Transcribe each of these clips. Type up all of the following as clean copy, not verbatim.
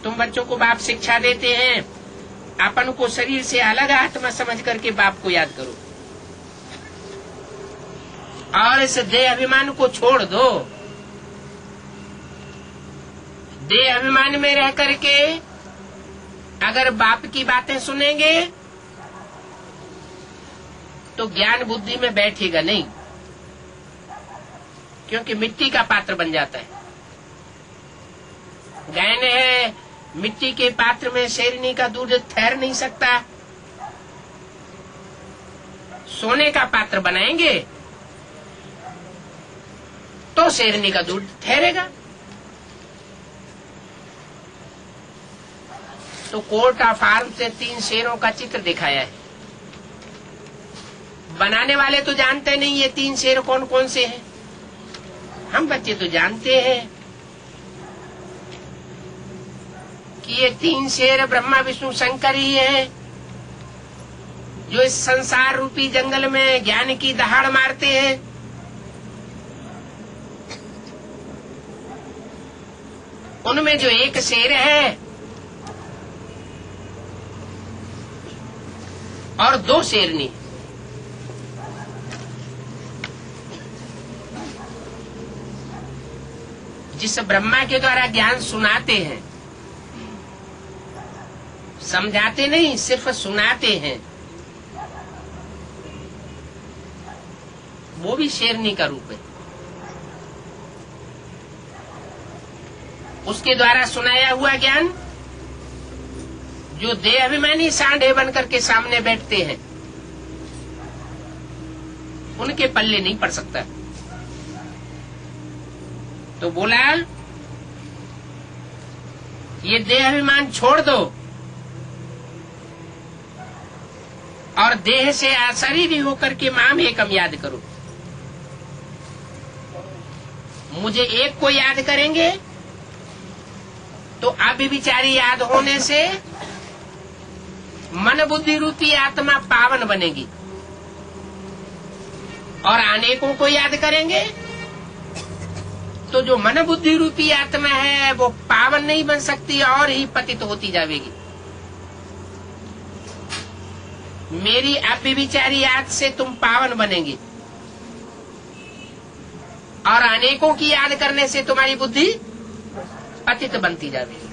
तुम बच्चों को बाप शिक्षा देते हैं, अपन को शरीर से अलग आत्मा समझ करके बाप को याद करो और इस देह अभिमान को छोड़ दो। देह अभिमान में रह करके अगर बाप की बातें सुनेंगे तो ज्ञान बुद्धि में बैठेगा नहीं, क्योंकि मिट्टी का पात्र बन जाता है। गाय ने है मिट्टी के पात्र में शेरनी का दूध ठहर नहीं सकता, सोने का पात्र बनाएंगे तो शेरनी का दूध ठहरेगा। तो कोर्ट ऑफ आर्म से 3 शेरों का चित्र दिखाया है। बनाने वाले तो जानते नहीं ये 3 शेर कौन कौन से हैं, हम बच्चे तो जानते हैं कि ये 3 शेर ब्रह्मा विष्णु शंकर ही हैं, जो इस संसार रूपी जंगल में ज्ञान की दहाड़ मारते हैं। उनमें जो एक शेर है और 2 शेरनी, जिस ब्रह्मा के द्वारा ज्ञान सुनाते हैं, समझाते नहीं सिर्फ सुनाते हैं, वो भी शेरनी का रूप है। उसके द्वारा सुनाया हुआ ज्ञान जो देह अभिमानी सांडे बन करके सामने बैठते हैं, उनके पल्ले नहीं पड़ सकता। तो बोला ये देह अभिमान छोड़ दो और देह से अशरीरी होकर के माम एकम याद करो। मुझे एक को याद करेंगे तो अभिविचारी याद होने से मन बुद्धि रूपी आत्मा पावन बनेगी, और अनेकों को याद करेंगे तो जो मन बुद्धि रूपी आत्मा है वो पावन नहीं बन सकती और ही पतित होती जाएगी। मेरी अव्यभिचारी याद से तुम पावन बनेंगे और अनेकों की याद करने से तुम्हारी बुद्धि पतित बनती जाएगी।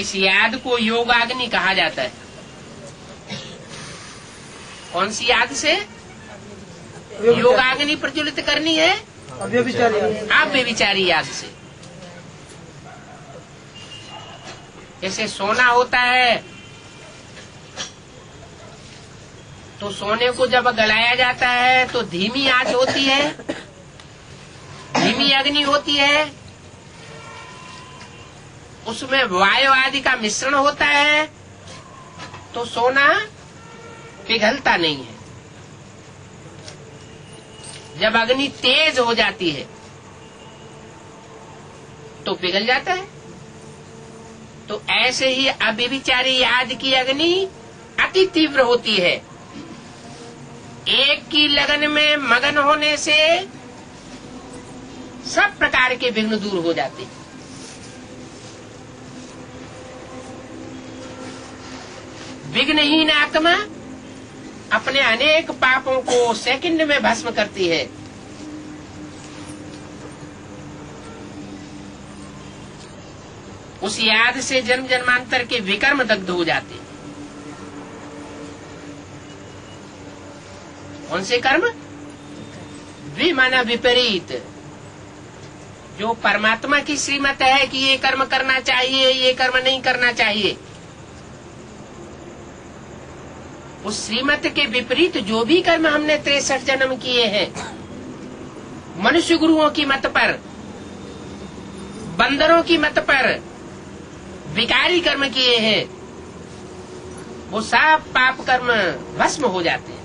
इस याद को योगाग्नि कहा जाता है। कौन सी याद से योगाग्नि प्रज्वलित करनी है? अव्यभिचारी याद से। जैसे सोना होता है तो सोने को जब गलाया जाता है तो धीमी आंच होती है, धीमी अग्नि होती है, उसमें वायु आदि का मिश्रण होता है तो सोना पिघलता नहीं है। जब अग्नि तेज हो जाती है तो पिघल जाता है। तो ऐसे ही अव्यभिचारी याद की अग्नि अति तीव्र होती है। एक की लगन में मगन होने से सब प्रकार के विघ्न दूर हो जाते हैं। विघ्नहीन आत्मा अपने अनेक पापों को सेकंड में भस्म करती है। उस याद से जन्म जन्मांतर के विकर्म दग्ध हो जाते हैं। कौन से कर्म? विमाना विपरीत। जो परमात्मा की श्रीमत है कि ये कर्म करना चाहिए, ये कर्म नहीं करना चाहिए, उस श्रीमत के विपरीत जो भी कर्म हमने 63 जन्म किए हैं, मनुष्य गुरुओं की मत पर, बंदरों की मत पर विकारी कर्म किए हैं, वो सब पाप कर्म भस्म हो जाते हैं।